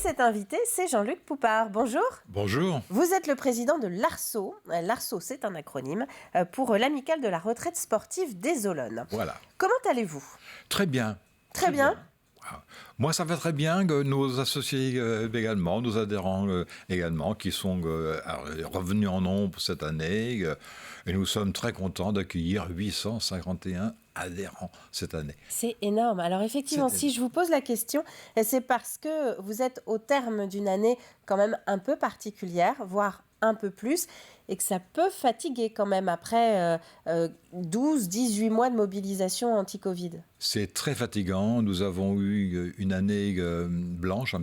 cet invité, c'est Jean-Luc Poupart. Bonjour. Bonjour. Vous êtes le président de l'ARSO. L'ARSO, c'est un acronyme pour l'Amicale de la retraite sportive des Olonnes. Voilà. Comment allez-vous? Très bien. Très bien. Moi, ça va très bien. Nos associés également, nos adhérents également, qui sont revenus en nombre cette année. Et nous sommes très contents d'accueillir 851 adhérents cette année. C'est énorme. Alors effectivement, si je vous pose la question, c'est parce que vous êtes au terme d'une année quand même un peu particulière, voire un peu plus, et que ça peut fatiguer quand même après 12, 18 mois de mobilisation anti-Covid. C'est très fatigant. Nous avons eu une année blanche,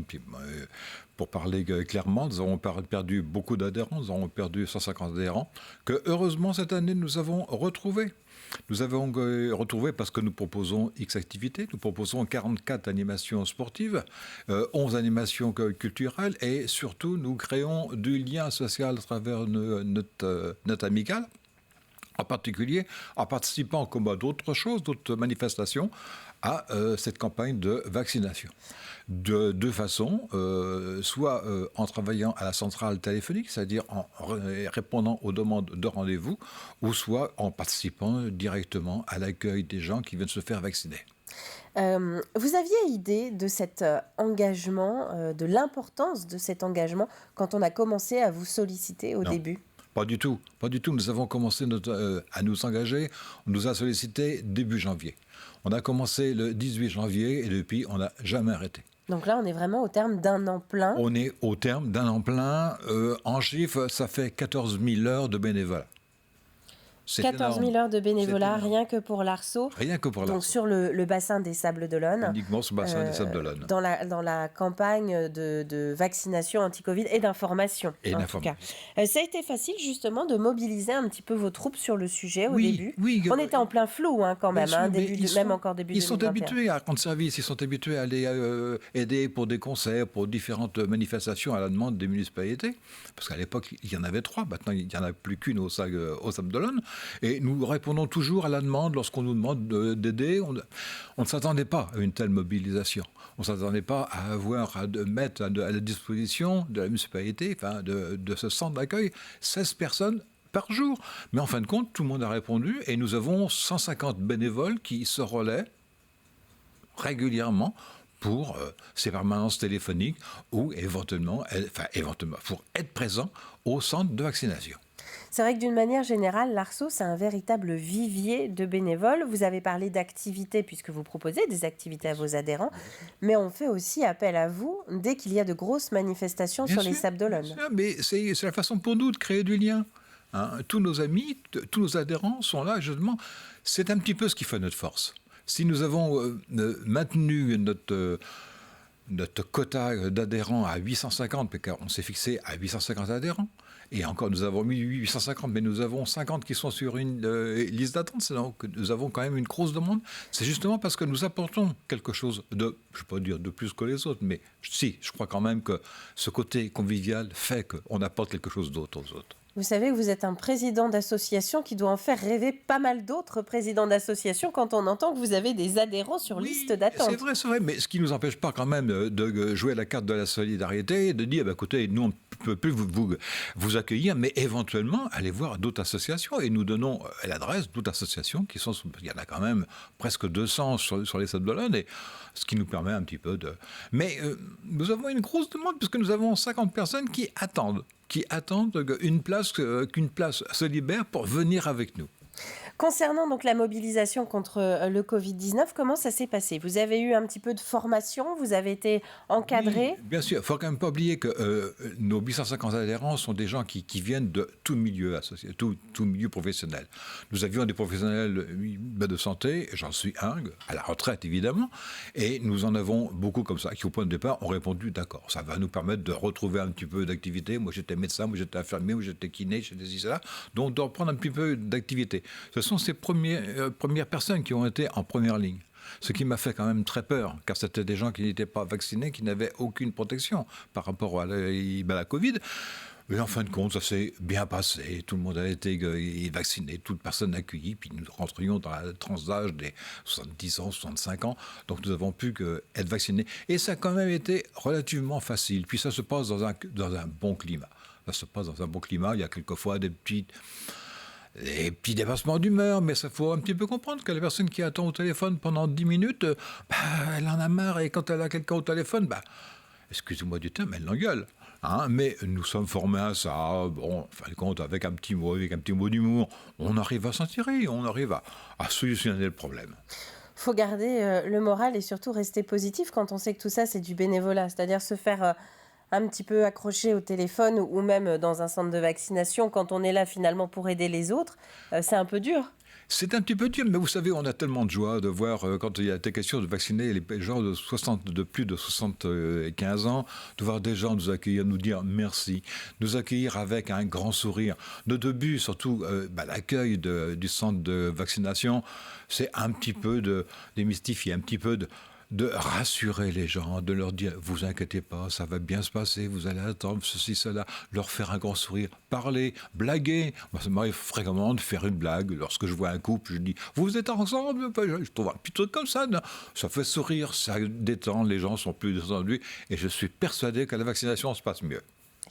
pour parler clairement. Nous avons perdu beaucoup d'adhérents. Nous avons perdu 150 adhérents, que heureusement cette année nous avons retrouvés. Nous avons retrouvé parce que nous proposons X activités. Nous proposons 44 animations sportives, 11 animations culturelles et surtout nous créons du lien social à travers notre amicale. En particulier en participant, comme à d'autres choses, d'autres manifestations, à cette campagne de vaccination. De deux façons, soit en travaillant à la centrale téléphonique, c'est-à-dire en répondant aux demandes de rendez-vous, ou soit en participant directement à l'accueil des gens qui viennent se faire vacciner. Vous aviez idée de cet engagement, de l'importance de cet engagement quand on a commencé à vous solliciter au début? Pas du tout, pas du tout. Nous avons commencé à nous engager, on nous a sollicité début janvier. On a commencé le 18 janvier et depuis, on n'a jamais arrêté. Donc là, on est vraiment au terme d'un an plein. On est au terme d'un an plein. En chiffres, ça fait 14 000 heures de bénévolat. 14 000 heures de bénévolat, rien que pour l'ARSO. Rien que pour l'ARSO. Donc sur le bassin des Sables d'Olonne. Uniquement sur le bassin des Sables d'Olonne. Dans la campagne de vaccination anti-Covid et d'information, en tout cas. Ça a été facile, justement, de mobiliser un petit peu vos troupes sur le sujet au début. Oui. On était en plein flou, quand même, encore début 2021. Ils sont habitués à rendre service, ils sont habitués à aller aider pour des concerts, pour différentes manifestations à la demande des municipalités. Parce qu'à l'époque, il y en avait 3. Maintenant, il n'y en a plus qu'une au Sables d'Olonne. Et nous répondons toujours à la demande lorsqu'on nous demande d'aider. On ne s'attendait pas à une telle mobilisation. On ne s'attendait pas à avoir à mettre à la disposition de la municipalité, de ce centre d'accueil, 16 personnes par jour. Mais en fin de compte, tout le monde a répondu et nous avons 150 bénévoles qui se relaient régulièrement pour ces permanences téléphoniques ou éventuellement pour être présents au centre de vaccination. C'est vrai que d'une manière générale, l'ARSO, c'est un véritable vivier de bénévoles. Vous avez parlé d'activités, puisque vous proposez des activités à vos adhérents, mais on fait aussi appel à vous dès qu'il y a de grosses manifestations sur les Sables d'Olonne. Mais c'est la façon pour nous de créer du lien. Tous nos amis, tous nos adhérents sont là, justement. C'est un petit peu ce qui fait notre force. Si nous avons maintenu notre quota d'adhérents à 850, parce qu'on s'est fixé à 850 adhérents, et encore nous avons mis 850, mais nous avons 50 qui sont sur une liste d'attente, donc nous avons quand même une grosse demande. C'est justement parce que nous apportons quelque chose de, je ne vais pas dire de plus que les autres, mais si, je crois quand même que ce côté convivial fait qu'on apporte quelque chose d'autre aux autres. Vous savez que vous êtes un président d'association qui doit en faire rêver pas mal d'autres présidents d'association quand on entend que vous avez des adhérents sur liste d'attente. C'est vrai, mais ce qui ne nous empêche pas quand même de jouer la carte de la solidarité et de dire, écoutez, nous on ne peut plus vous accueillir, mais éventuellement aller voir d'autres associations et nous donnons l'adresse d'autres associations qui sont, il y en a quand même presque 200 sur les Sables d'Olonne, et ce qui nous permet un petit peu de... Mais nous avons une grosse demande puisque nous avons 50 personnes qui attendent qu'une place se libère pour venir avec nous. Concernant donc la mobilisation contre le Covid-19, comment ça s'est passé? Vous avez eu un petit peu de formation, vous avez été encadré? Oui, bien sûr, il ne faut quand même pas oublier que nos 850 adhérents sont des gens qui viennent de tout milieu associé, tout milieu professionnel. Nous avions des professionnels de santé, j'en suis un, à la retraite évidemment, et nous en avons beaucoup comme ça, qui au point de départ ont répondu d'accord. Ça va nous permettre de retrouver un petit peu d'activité. Moi j'étais médecin, moi j'étais infirmier, moi j'étais kiné, j'étais ici, là, donc de reprendre un petit peu d'activité. Ce sont ces premières personnes qui ont été en première ligne. Ce qui m'a fait quand même très peur, car c'était des gens qui n'étaient pas vaccinés, qui n'avaient aucune protection par rapport à la Covid. Mais en fin de compte, ça s'est bien passé. Tout le monde a été vacciné, toute personne accueillie. Puis nous rentrions dans la tranche d'âge des 70 ans, 65 ans. Donc nous avons pu être vaccinés. Et ça a quand même été relativement facile. Puis ça se passe dans un bon climat. Ça se passe dans un bon climat. Il y a quelquefois des petits dépassements d'humeur, mais ça faut un petit peu comprendre que la personne qui attend au téléphone pendant 10 minutes, elle en a marre. Et quand elle a quelqu'un au téléphone, excusez-moi du terme, elle l'engueule. Hein, mais nous sommes formés à ça. Bon, en fin de compte, avec un petit mot d'humour, on arrive à s'en tirer, on arrive à solutionner le problème. Il faut garder le moral et surtout rester positif quand on sait que tout ça, c'est du bénévolat. C'est-à-dire se faire un petit peu accrocher au téléphone ou même dans un centre de vaccination quand on est là finalement pour aider les autres. C'est un peu dur. C'est un petit peu dur, mais vous savez, on a tellement de joie de voir, quand il y a été question de vacciner les gens de plus de 75 ans, de voir des gens nous accueillir, nous dire merci, nous accueillir avec un grand sourire. De début, surtout, l'accueil du centre de vaccination, c'est un petit peu de démystifier, un petit peu de rassurer les gens, de leur dire « vous inquiétez pas, ça va bien se passer, vous allez attendre ceci, cela », leur faire un grand sourire, parler, blaguer. Moi, ça m'arrive fréquemment de faire une blague. Lorsque je vois un couple, je dis « vous êtes ensemble ?» Je trouve un petit truc comme ça. Non, ça fait sourire, ça détend, les gens sont plus détendus et je suis persuadé qu'à la vaccination, se passe mieux.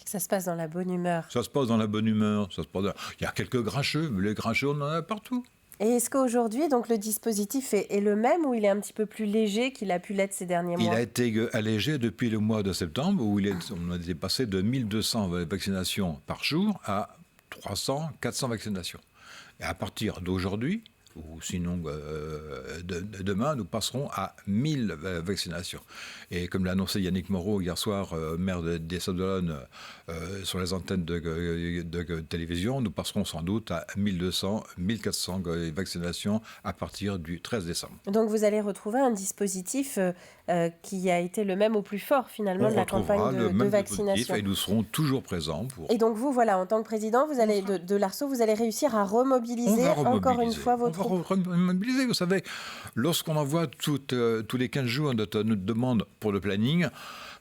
Et que ça se passe dans la bonne humeur. Ça se passe dans la bonne humeur. Il y a quelques grincheux, mais les grincheux, on en a partout. Et est-ce qu'aujourd'hui, donc, le dispositif est le même ou il est un petit peu plus léger qu'il a pu l'être ces derniers mois? Il a été allégé depuis le mois de septembre, où on a été passé de 1200 vaccinations par jour à 300, 400 vaccinations. Et à partir d'aujourd'hui, ou sinon demain, nous passerons à 1000 vaccinations. Et comme l'a annoncé Yannick Moreau hier soir, maire des Sables-d'Olonne, sur les antennes de télévision, nous passerons sans doute à 1200, 1400 vaccinations à partir du 13 décembre. Donc vous allez retrouver un dispositif qui a été le même au plus fort finalement de la campagne de vaccination. Et nous serons toujours présents. Et donc vous, voilà, en tant que président de l'ARSO, vous allez réussir à remobiliser encore une fois vos troupes. Remobiliser. Vous savez, lorsqu'on envoie tous les 15 jours notre demande pour le planning,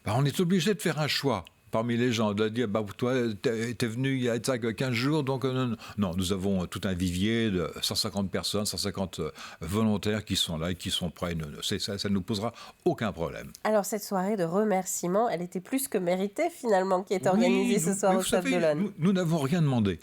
on est obligé de faire un choix parmi les gens, de dire, toi, t'es venu il y a 15 jours, donc non, nous avons tout un vivier de 150 personnes, 150 volontaires qui sont là et qui sont prêts. Ça ne nous posera aucun problème. Alors cette soirée de remerciement, elle était plus que méritée finalement, qui est organisée ce soir au Sables-d'Olonne. Nous n'avons rien demandé.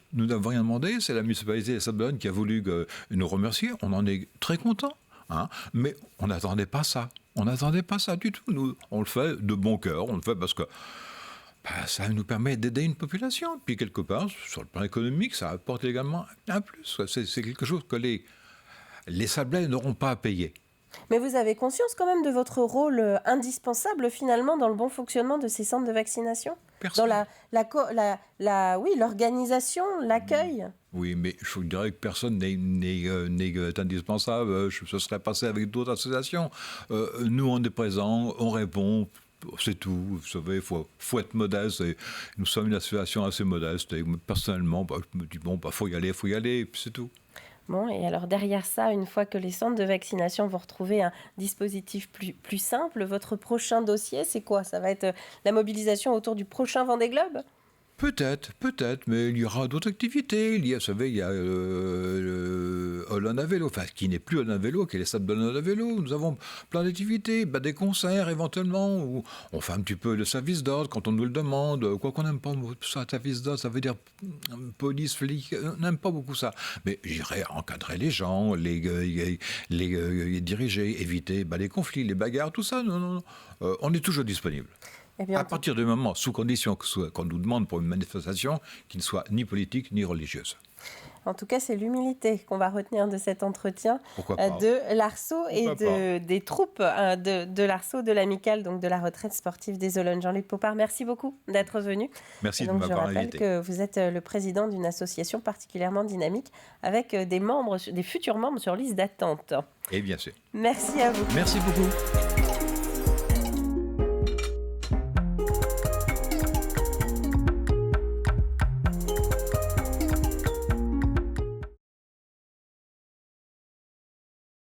C'est la municipalité des Sables-d'Olonne qui a voulu nous remercier. On en est très contents. Hein, mais on n'attendait pas ça. On n'attendait pas ça du tout. Nous, on le fait de bon cœur. On le fait parce que ça nous permet d'aider une population. Puis quelque part, sur le plan économique, ça apporte également un plus. C'est quelque chose que les Sablais n'auront pas à payer. Mais vous avez conscience quand même de votre rôle indispensable finalement dans le bon fonctionnement de ces centres de vaccination? Personne. Dans l'organisation, l'accueil? Oui, mais je dirais que personne n'est indispensable. Ce serait passé avec d'autres associations. Nous, on est présents, on répond. C'est tout. Vous savez, il faut être modeste. Et nous sommes une association assez modeste. Et personnellement, je me dis, faut y aller, et puis c'est tout. Bon, et alors derrière ça, une fois que les centres de vaccination vont retrouver un dispositif plus simple, votre prochain dossier, c'est quoi? Ça va être la mobilisation autour du prochain Vendée Globe? Peut-être, mais il y aura d'autres activités. Vous savez, il y a Olonne à vélo, qui n'est plus Olonne à vélo, qui est les Sables-d'Olonne à vélo. Nous avons plein d'activités, des concerts éventuellement, où on fait un petit peu le service d'ordre quand on nous le demande. Quoi qu'on n'aime pas ça, service d'ordre, ça veut dire police, flic, on n'aime pas beaucoup ça. Mais j'irai encadrer les gens, les diriger, éviter les conflits, les bagarres, tout ça. Non. On est toujours disponible. À partir du moment, sous condition qu'on nous demande pour une manifestation qui ne soit ni politique ni religieuse. En tout cas, c'est l'humilité qu'on va retenir de cet entretien de l'ARSO et des troupes de l'ARSO, de l'amicale, donc de la retraite sportive des Olonnes. Jean-Luc Popard, merci beaucoup d'être venu. Merci de m'avoir invité. Je rappelle que vous êtes le président d'une association particulièrement dynamique avec des futurs membres sur liste d'attente. Et bien sûr. Merci à vous. Merci beaucoup.